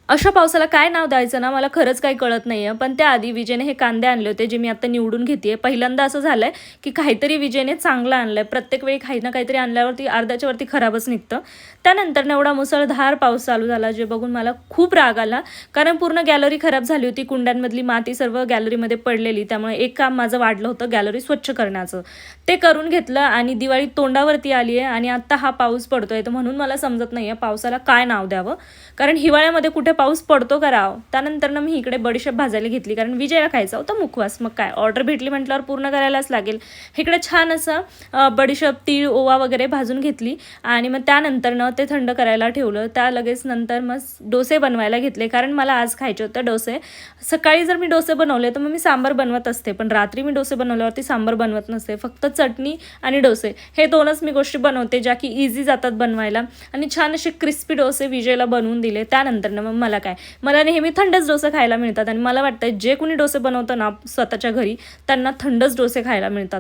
अशा पावसाला काय नाव द्यायचं ना मला खरंच काही कळत नाहीये. पण त्याआधी विजयने हे कांदे आणले होते जे मी आता निवडून घेतेय. पहिल्यांदा असं झालंय की काहीतरी विजयने चांगलं आणलंय. प्रत्येक वेळी काही ना काहीतरी आणल्यावरती अर्ध्याच्या वरती खराबच निघतं. त्यानंतर एवढा मुसळधार पाऊस चालू झाला जे बघून मला खूप राग आला. कारण पूर्ण गॅलरी खराब झाली होती. कुंड्यांमधली माती सर्व गॅलरीमध्ये पडलेली. त्यामुळे एक काम माझं वाढलं होतं गॅलरी स्वच्छ करण्याचं. ते करून घेतलं आणि दिवाळी तोंडावरती आली आहे आणि आता हा पाऊस पडतोय. तर म्हणून मला समजत नाहीये पावसाला काय नाव द्यावं. कारण हिवाळ्यामध्ये कुठे पाऊस पडतो का राव. त्यानंतर मी इकडे बडीशेप भाजायला घेतली कारण विजयला खायचा होता मुखवास. मग काय ऑर्डर भेटली म्हटल्यावर पूर्ण करायलाच लागेल. इकडे छान असं बडीशेप तीळ ओवा वगैरे भाजून घेतली आणि मग त्यानंतर ते थंड करायला ठेवलं. त्या लगेच नंतर मग डोसे बनवायला घेतले कारण मला आज खायचे होते डोसे. सकाळी जर मी डोसे बनवले तर मग मी सांबार बनवत असते. पण रात्री मी डोसे बनवल्यावरती सांबार बनवत नसते. फक्त चटणी आणि डोसे हे दोनच मी गोष्टी बनवते ज्या की इझी जातात बनवायला. आणि छान असे क्रिस्पी डोसे विजयला बनवून दिले. त्यानंतर मग मला नेहमी थंडच डोसे खायला मिळतात आणि मला वाटतं जे कोणी डोसे बनवतं ना स्वतःच्या घरी त्यांना थंडच डोसे खायला मिळतात.